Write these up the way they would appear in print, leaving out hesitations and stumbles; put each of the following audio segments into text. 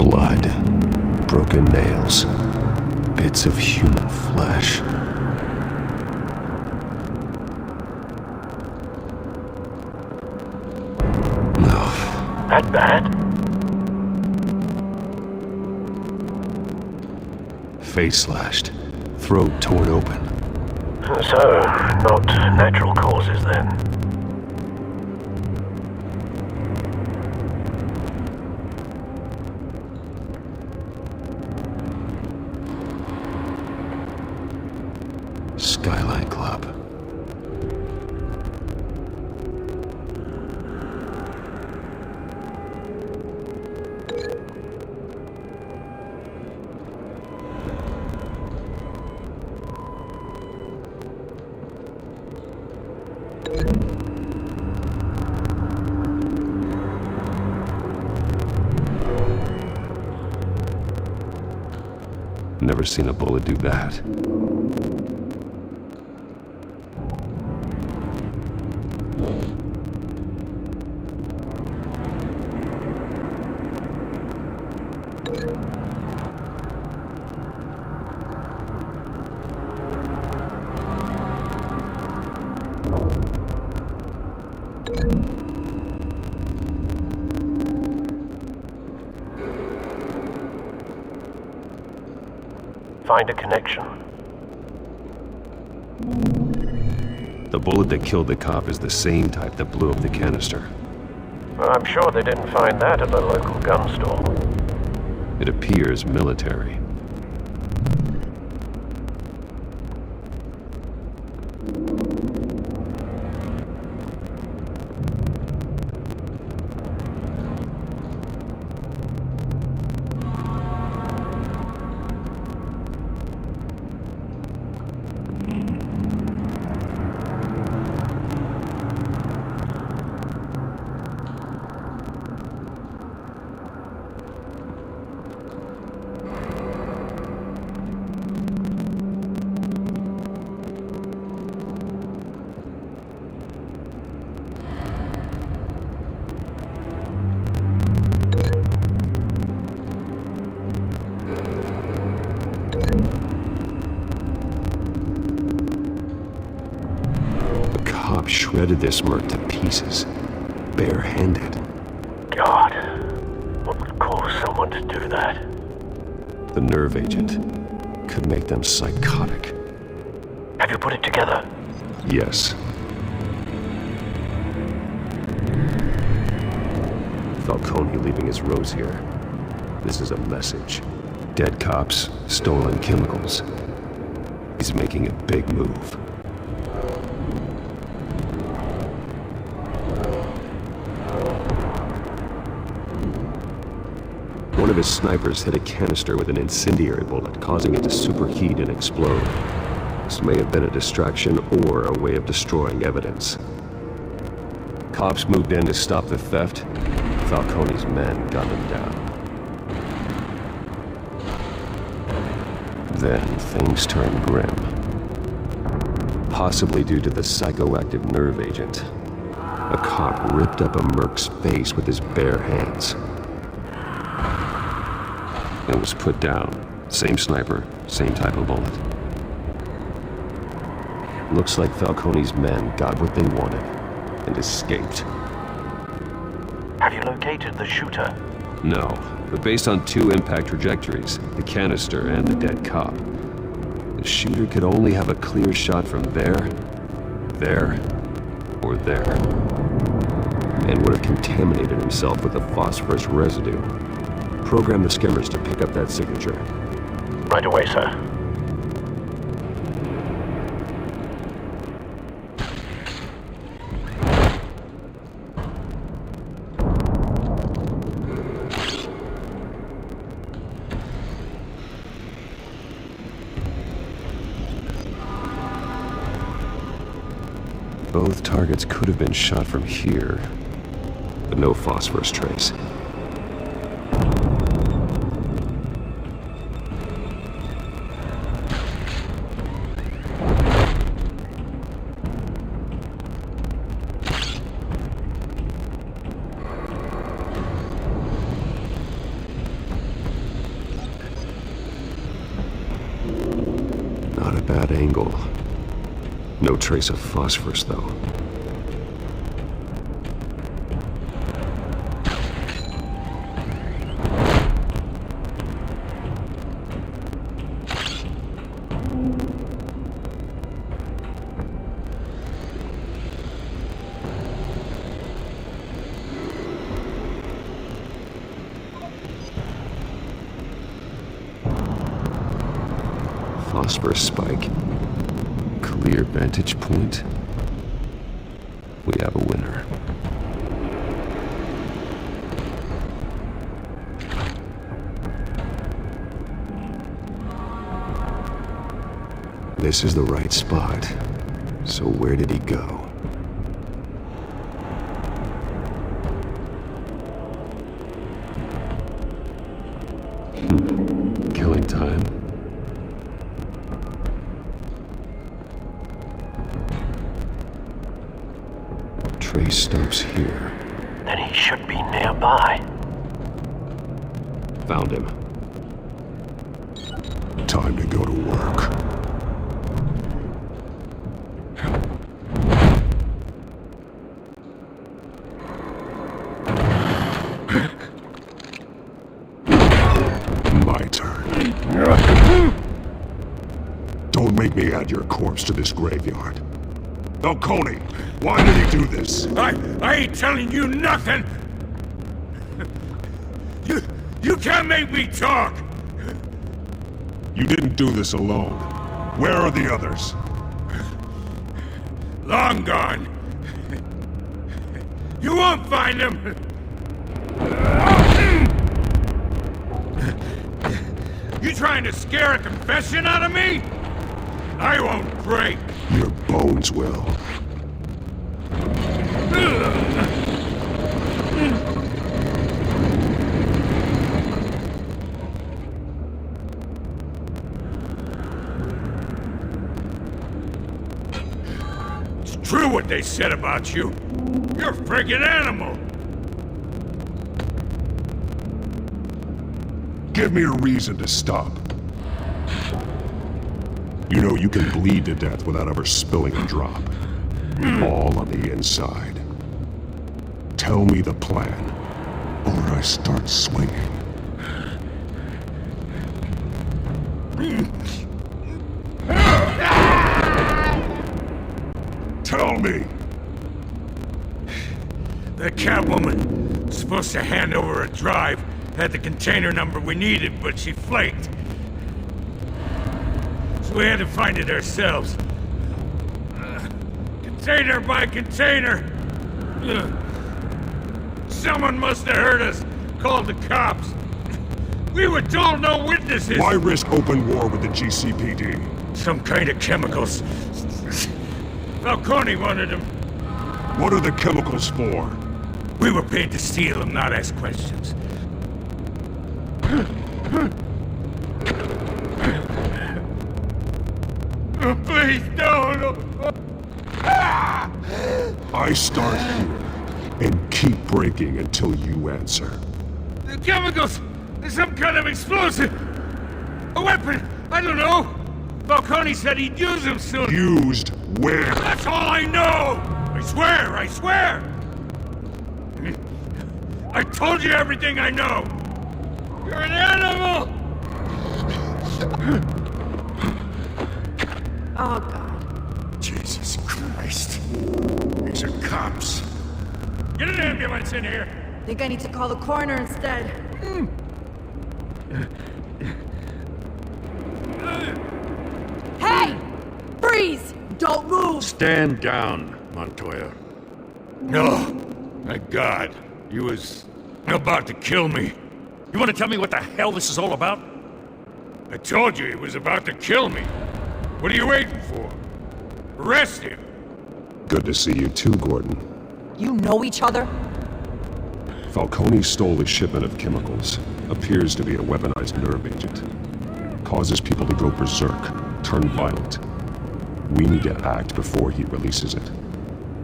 Blood, broken nails, bits of human flesh. No. That bad? Face slashed, throat torn open. So, not natural causes then. Skyline Club. Never seen a bullet do that. Find a connection. The bullet that killed the cop is the same type that blew up the canister. Well, I'm sure they didn't find that at the local gun store. It appears military. Shredded this merc to pieces, barehanded. God, what would cause someone to do that? The nerve agent could make them psychotic. Have you put it together? Yes. Falcone leaving his rose here. This is a message. Dead cops, stolen chemicals. He's making a big move. One of his snipers hit a canister with an incendiary bullet, causing it to superheat and explode. This may have been a distraction or a way of destroying evidence. Cops moved in to stop the theft. Falcone's men gunned him down. Then things turned grim. Possibly due to the psychoactive nerve agent. A cop ripped up a merc's face with his bare hands. It was put down. Same sniper, same type of bullet. Looks like Falcone's men got what they wanted and escaped. Have you located the shooter? No, but based on two impact trajectories, the canister and the dead cop, the shooter could only have a clear shot from there, or there, and would have contaminated himself with the phosphorus residue. Program the skimmers to pick up that signature. Right away, sir. Both targets could have been shot from here, but no phosphorus trace. bad angle. No trace of phosphorus, though. Phosphorus spike. Clear vantage point. We have a winner. This is the right spot. So where did he go? Killing time. Trace stops here. Then he should be nearby. Found him. Time to go to work. My turn. Don't make me add your corpse to this graveyard. Falcone, why did he do this? I ain't telling you nothing! You can't make me talk! You didn't do this alone. Where are the others? Long gone. You won't find them! You trying to scare a confession out of me? I won't break! Your bones will. It's true what they said about you. You're a friggin' animal! Give me a reason to stop. You know you can bleed to death without ever spilling a drop. All on the inside. Tell me the plan, or I start swinging. Tell me! That Catwoman supposed to hand over a drive, had the container number we needed, but she flaked. So we had to find it ourselves. Container by container. Someone must have heard us, called the cops. We were told no witnesses. Why risk open war with the GCPD? Some kind of chemicals. Falcone wanted them. What are the chemicals for? We were paid to steal them, not ask questions. Oh, please, no! I start here and keep breaking until you answer. The chemicals! There's some kind of explosive! A weapon! I don't know! Falcone said he'd use them soon! Used where? That's all I know! I swear, I swear! I told you everything I know! You're an animal! Oh, God. Jesus Christ. These are cops. Get an ambulance in here! Think I need to call the coroner instead. Hey! Freeze! Don't move! Stand down, Montoya. No. Thank God. He was about to kill me. You want to tell me what the hell this is all about? I told you he was about to kill me. What are you waiting for? Arrest him! Good to see you too, Gordon. You know each other? Falcone stole a shipment of chemicals. Appears to be a weaponized nerve agent. Causes people to go berserk, turn violent. We need to act before he releases it.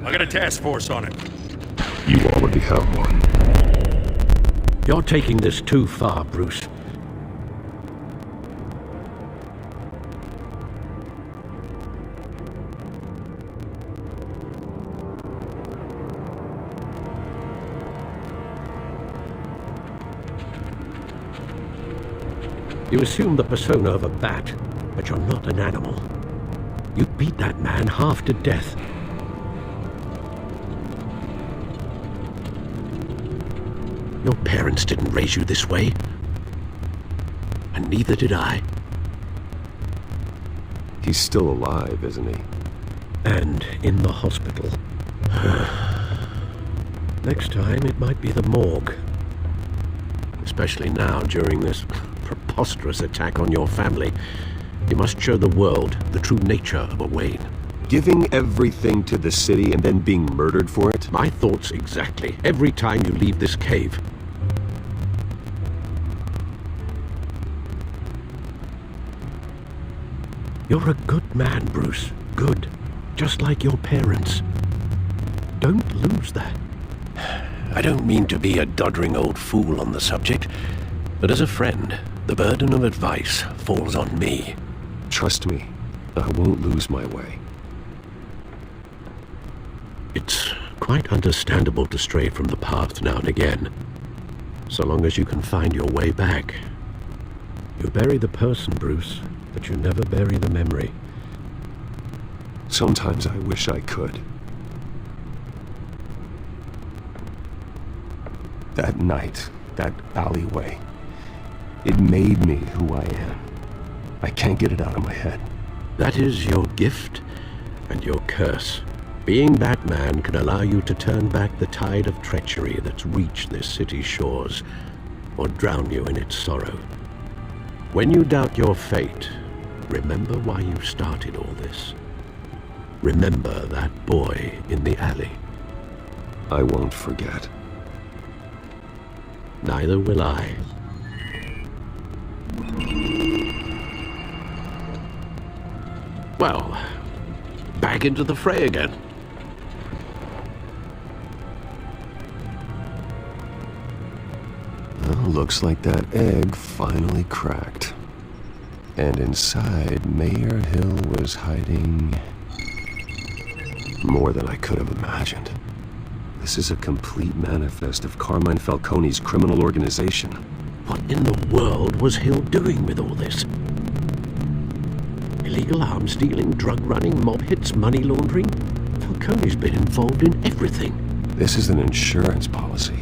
I got a task force on it. You already have one. You're taking this too far, Bruce. You assume the persona of a bat, but you're not an animal. You beat that man half to death. Your parents didn't raise you this way. And neither did I. He's still alive, isn't he? And in the hospital. Next time, it might be the morgue. Especially now, during this preposterous attack on your family. You must show the world the true nature of a Wayne. Giving everything to the city and then being murdered for it? My thoughts exactly, every time you leave this cave. You're a good man, Bruce. Good. Just like your parents. Don't lose that. I don't mean to be a doddering old fool on the subject, but as a friend, the burden of advice falls on me. Trust me, I won't lose my way. It's quite understandable to stray from the path now and again, so long as you can find your way back. You bury the person, Bruce, but you never bury the memory. Sometimes I wish I could. That night, that alleyway, it made me who I am. I can't get it out of my head. That is your gift and your curse. Being Batman can allow you to turn back the tide of treachery that's reached this city's shores, or drown you in its sorrow. When you doubt your fate, remember why you started all this. Remember that boy in the alley. I won't forget. Neither will I. Well, back into the fray again. Well, looks like that egg finally cracked. And inside, Mayor Hill was hiding more than I could have imagined. This is a complete manifest of Carmine Falcone's criminal organization. What in the world was Hill doing with all this? Illegal arms dealing, drug running, mob hits, money laundering? Falcone's been involved in everything. This is an insurance policy.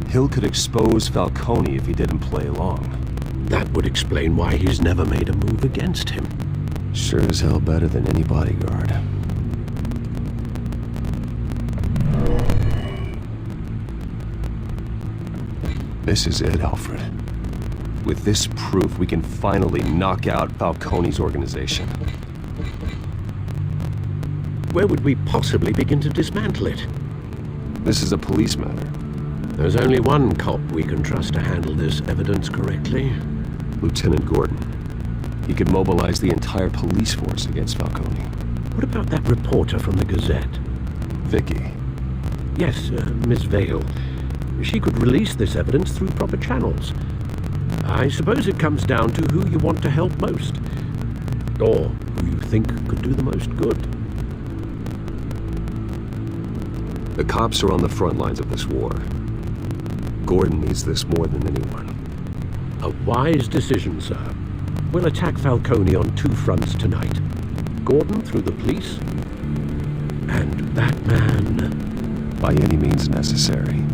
Hill could expose Falcone if he didn't play along. That would explain why he's never made a move against him. Sure as hell better than any bodyguard. This is it, Alfred. With this proof, we can finally knock out Falcone's organization. Where would we possibly begin to dismantle it? This is a police matter. There's only one cop we can trust to handle this evidence correctly. Lieutenant Gordon. He could mobilize the entire police force against Falcone. What about that reporter from the Gazette? Vicky. Yes, Miss Vale. She could release this evidence through proper channels. I suppose it comes down to who you want to help most. Or who you think could do the most good. The cops are on the front lines of this war. Gordon needs this more than anyone. A wise decision, sir. We'll attack Falcone on two fronts tonight. Gordon through the police, and Batman. By any means necessary.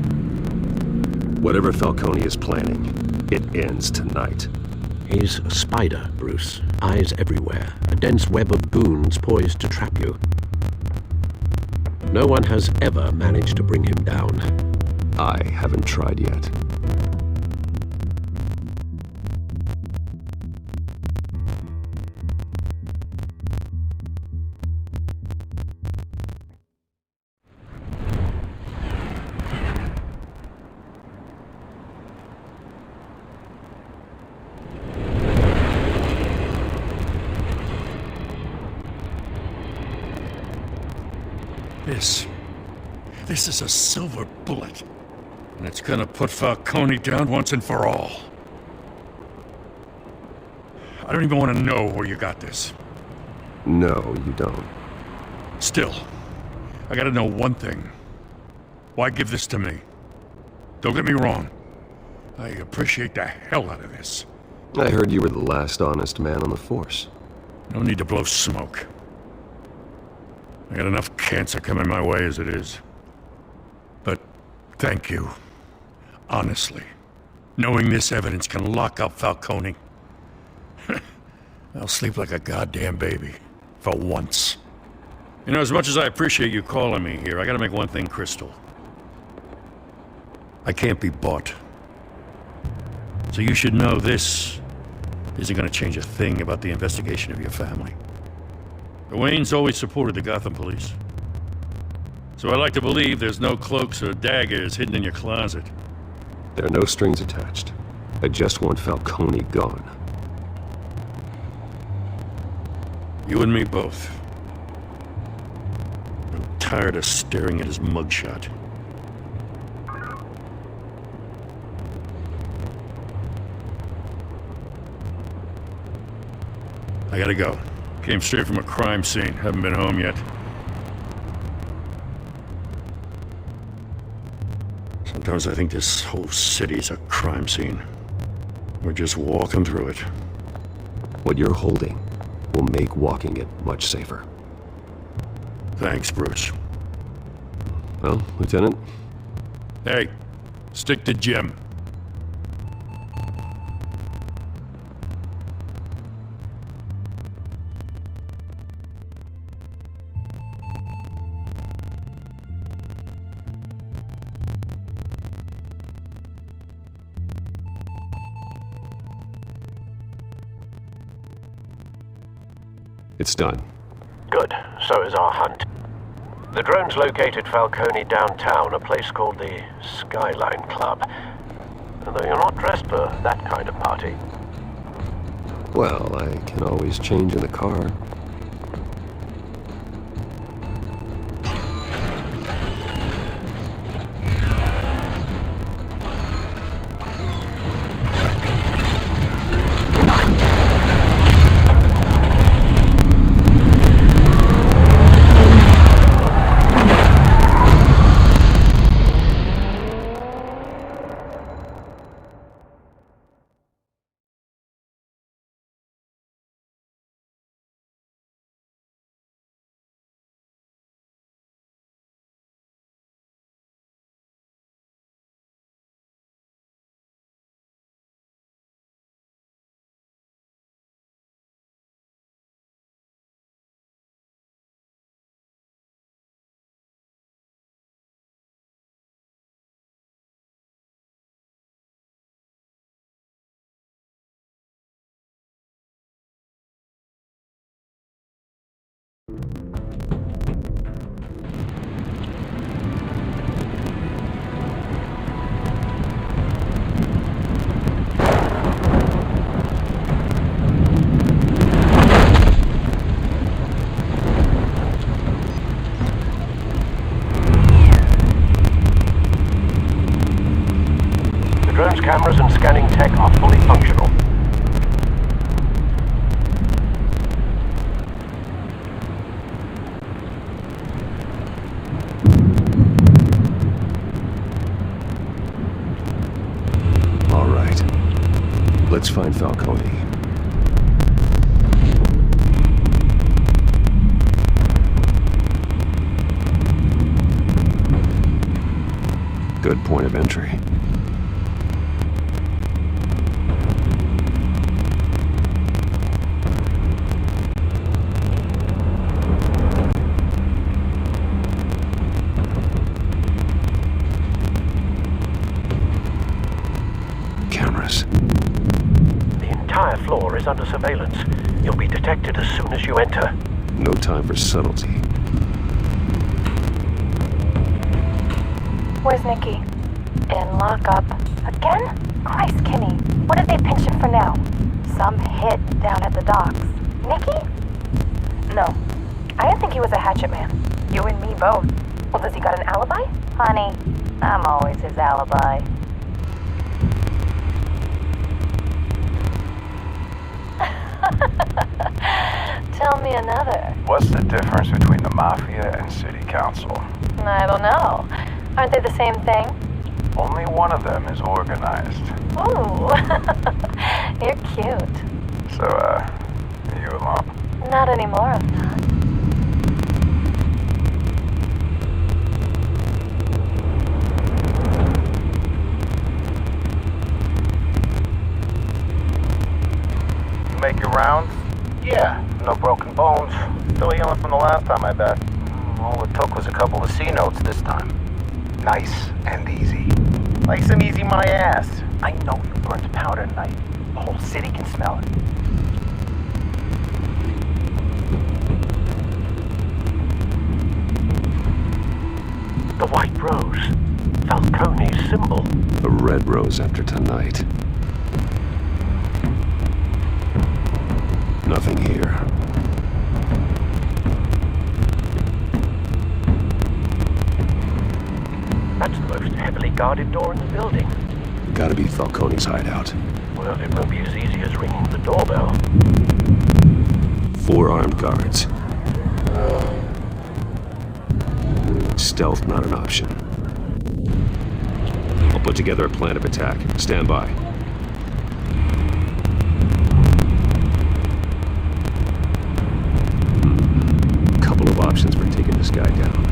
Whatever Falcone is planning, it ends tonight. He's a spider, Bruce. Eyes everywhere. A dense web of goons poised to trap you. No one has ever managed to bring him down. I haven't tried yet. This is a silver bullet. And it's gonna put Falcone down once and for all. I don't even want to know where you got this. No, you don't. Still, I gotta know one thing. Why give this to me? Don't get me wrong. I appreciate the hell out of this. I heard you were the last honest man on the force. No need to blow smoke. I got enough cancer coming my way as it is. But thank you. Honestly. Knowing this evidence can lock up Falcone. I'll sleep like a goddamn baby. For once. You know, as much as I appreciate you calling me here, I gotta make one thing crystal. I can't be bought. So you should know this isn't gonna change a thing about the investigation of your family. The Waynes always supported the Gotham police. So I like to believe there's no cloaks or daggers hidden in your closet. There are no strings attached. I just want Falcone gone. You and me both. I'm tired of staring at his mugshot. I gotta go. Came straight from a crime scene. Haven't been home yet. Sometimes I think this whole city's a crime scene. We're just walking through it. What you're holding will make walking it much safer. Thanks, Bruce. Well, Lieutenant? Hey, stick to Jim. It's done. Good. So is our hunt. The drones located Falcone downtown, a place called the Skyline Club. Though you're not dressed for that kind of party. Well, I can always change in the car. Cameras and scanning tech are fully functional. All right. Let's find Falcone. Good point of entry. Floor is under surveillance. You'll be detected as soon as you enter. No time for subtlety. Where's Nikki? In lockup. Again? Christ, Kimmy. What did they pinch him for now? Some hit down at the docks. Nikki? No. I didn't think he was a hatchet man. You and me both. Well, does he got an alibi? Honey, I'm always his alibi. Tell me another. What's the difference between the Mafia and City Council? I don't know. Aren't they the same thing? Only one of them is organized. Ooh. You're cute. So, are you alone? Not anymore, I'm not. You make your rounds? Yeah, no broken bones. Still healing from the last time, I bet. All it took was a couple of C notes this time. Nice and easy. Nice and easy, my ass. I know you burnt powder tonight. The whole city can smell it. The white rose. Falcone's symbol. A red rose after tonight. Nothing here. That's the most heavily guarded door in the building. Gotta be Falcone's hideout. Well, it won't be as easy as ringing the doorbell. 4 armed guards. Stealth not an option. I'll put together a plan of attack. Stand by. Couple of options for taking this guy down.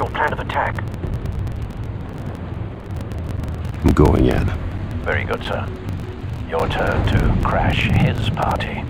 your plan of attack? I'm going in. Very good, sir. Your turn to crash his party.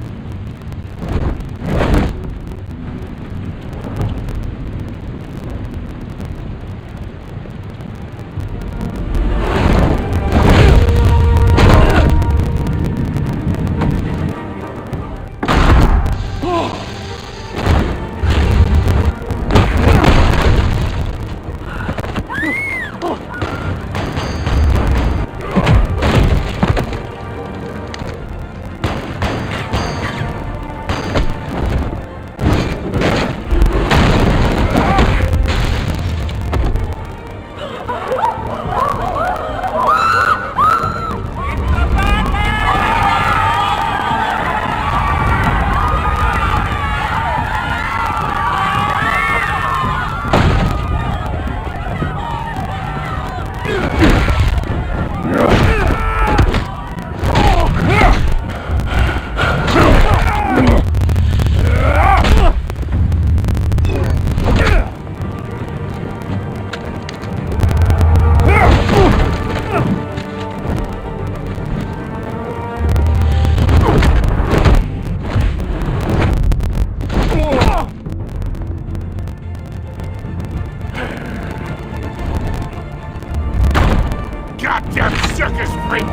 Goddamn circus freak!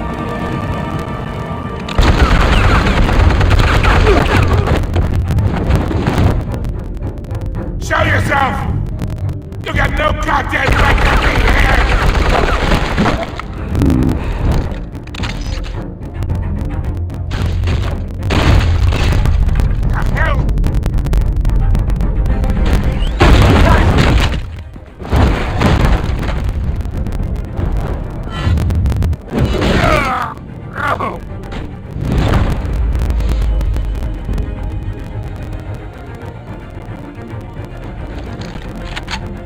Show yourself! You got no goddamn right to be here! The hell?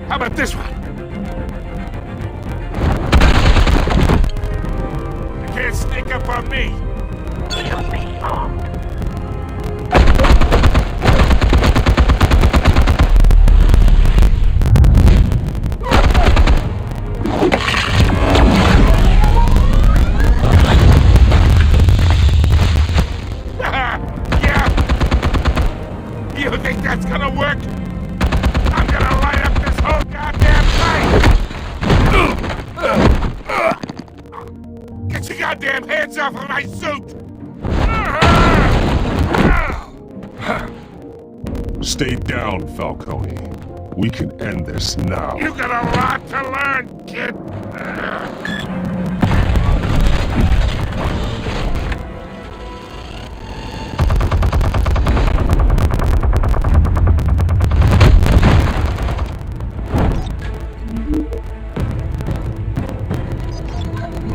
How about this one? You can't sneak up on me. Should be armed. Yeah? You think that's gonna work? I'm gonna light up this whole goddamn place! Get your goddamn hands off of my suit! Stay down, Falcone. We can end this now. You got a lot to learn, kid!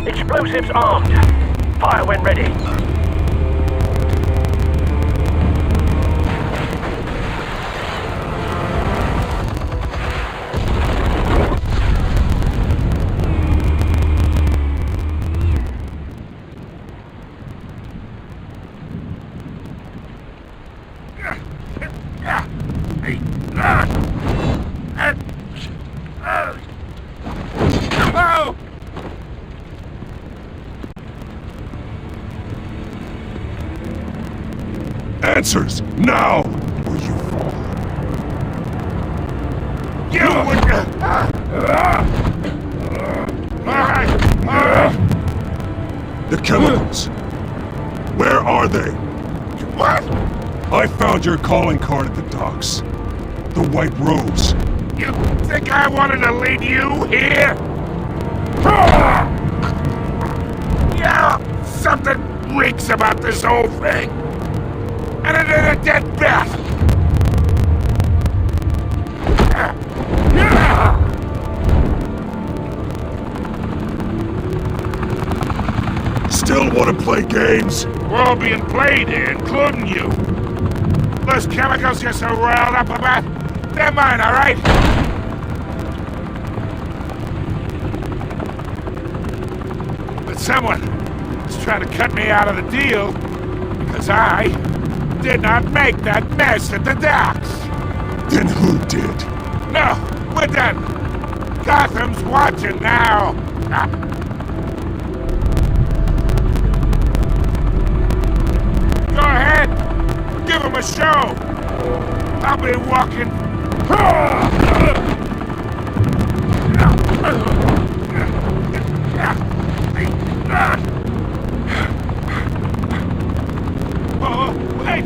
Explosives armed. Fire when ready. Oh! Answers, now! Or you fall. You would... The chemicals! Where are they? What? I found your calling card at the docks. The White Rose. You think I wanted to leave you here? Yeah, something reeks about this whole thing. And it ain't a dead bat. Still want to play games? We're all being played here, including you. Those chemicals you're so riled up about, they're mine, all right? But someone is trying to cut me out of the deal because I did not make that mess at the docks. Then who did? No, we're done. Gotham's watching now! Go ahead! Give him a show! I'll be walking... Oh, wait!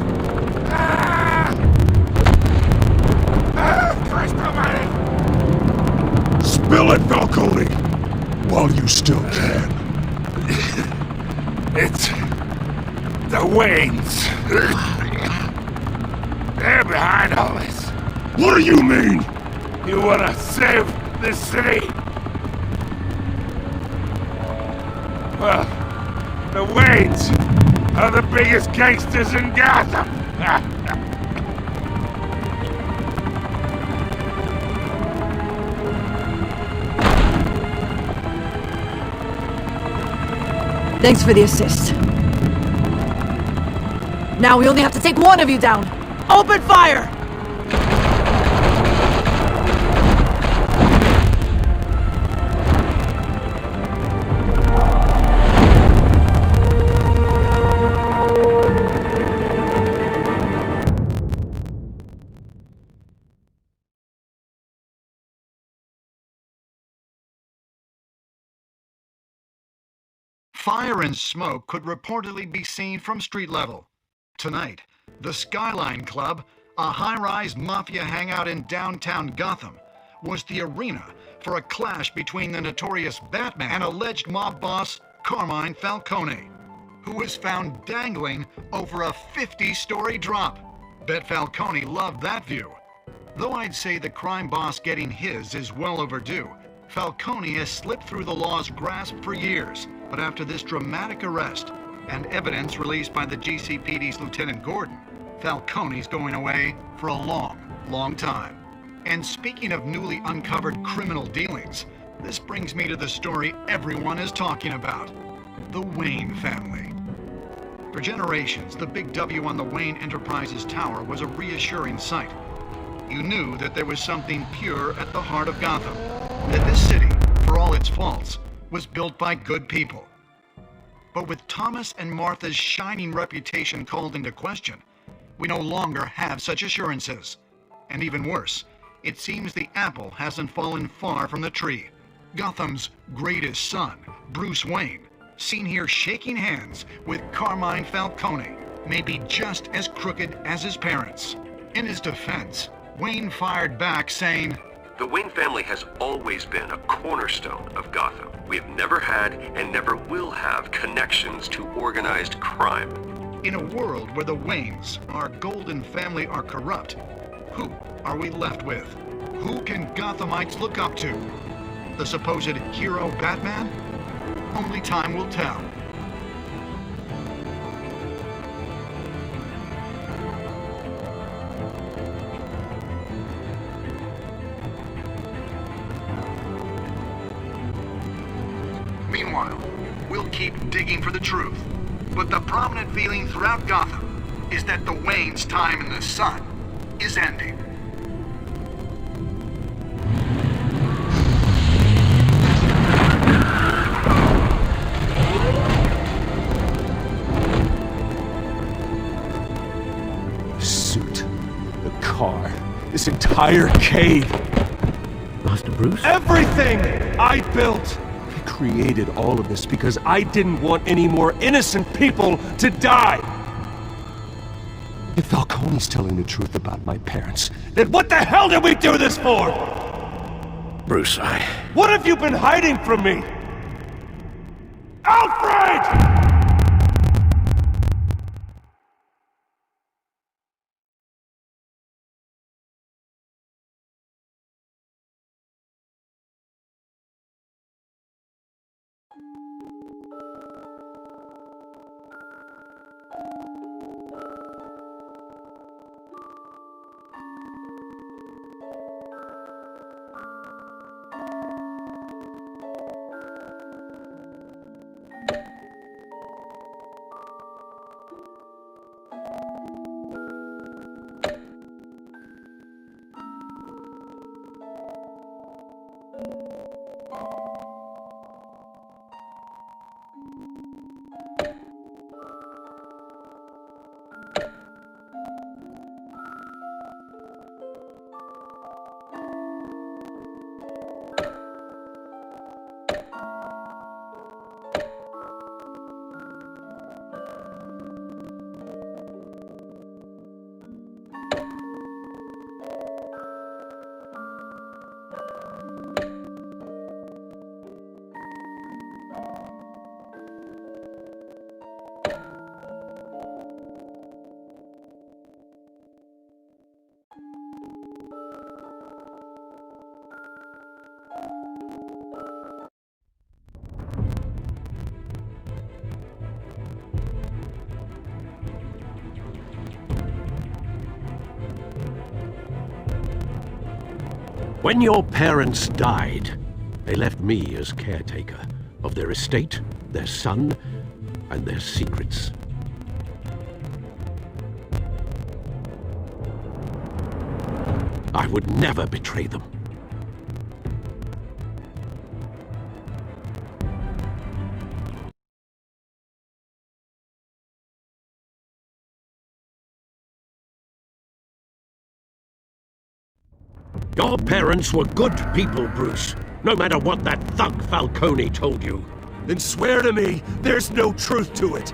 Christ almighty! Spill it, Falcone! While you still can. It's... the Waynes. They're behind all this. What do you mean? You wanna save this city? Well, the Waynes are the biggest gangsters in Gotham. Thanks for the assist. Now we only have to take one of you down. Open fire! Fire and smoke could reportedly be seen from street level. Tonight, the Skyline Club, a high-rise mafia hangout in downtown Gotham, was the arena for a clash between the notorious Batman and alleged mob boss Carmine Falcone, who was found dangling over a 50-story drop. Bet Falcone loved that view. Though I'd say the crime boss getting his is well overdue, Falcone has slipped through the law's grasp for years. But after this dramatic arrest and evidence released by the GCPD's Lieutenant Gordon, Falcone's going away for a long, long time. And speaking of newly uncovered criminal dealings, this brings me to the story everyone is talking about: the Wayne family. For generations, the big W on the Wayne Enterprises Tower was a reassuring sight. You knew that there was something pure at the heart of Gotham, that this city, for all its faults, was built by good people. But with Thomas and Martha's shining reputation called into question, we no longer have such assurances. And even worse, it seems the apple hasn't fallen far from the tree. Gotham's greatest son, Bruce Wayne, seen here shaking hands with Carmine Falcone, may be just as crooked as his parents. In his defense, Wayne fired back saying, "The Wayne family has always been a cornerstone of Gotham. We have never had and never will have connections to organized crime." In a world where the Waynes, our golden family, are corrupt, who are we left with? Who can Gothamites look up to? The supposed hero Batman? Only time will tell. Meanwhile, we'll keep digging for the truth. But the prominent feeling throughout Gotham is that the Waynes' time in the sun is ending. The suit, the car, this entire cave. Master Bruce? Everything I built! I created all of this because I didn't want any more innocent people to die! If Falcone's telling the truth about my parents, then what the hell did we do this for? Bruce, What have you been hiding from me? Alfred! When your parents died, they left me as caretaker of their estate, their son, and their secrets. I would never betray them. Your parents were good people, Bruce. No matter what that thug Falcone told you. Then swear to me there's no truth to it.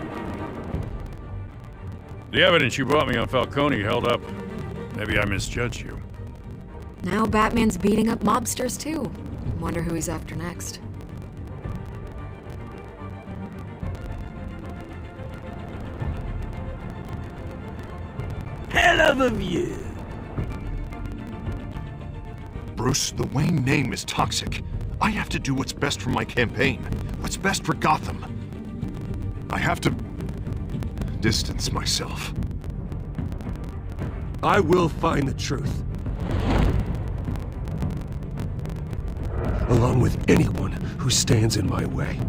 The evidence you brought me on Falcone held up. Maybe I misjudged you. Now Batman's beating up mobsters too. Wonder who he's after next. Hell of a view. Bruce, the Wayne name is toxic. I have to do what's best for my campaign. What's best for Gotham. I have to distance myself. I will find the truth. Along with anyone who stands in my way.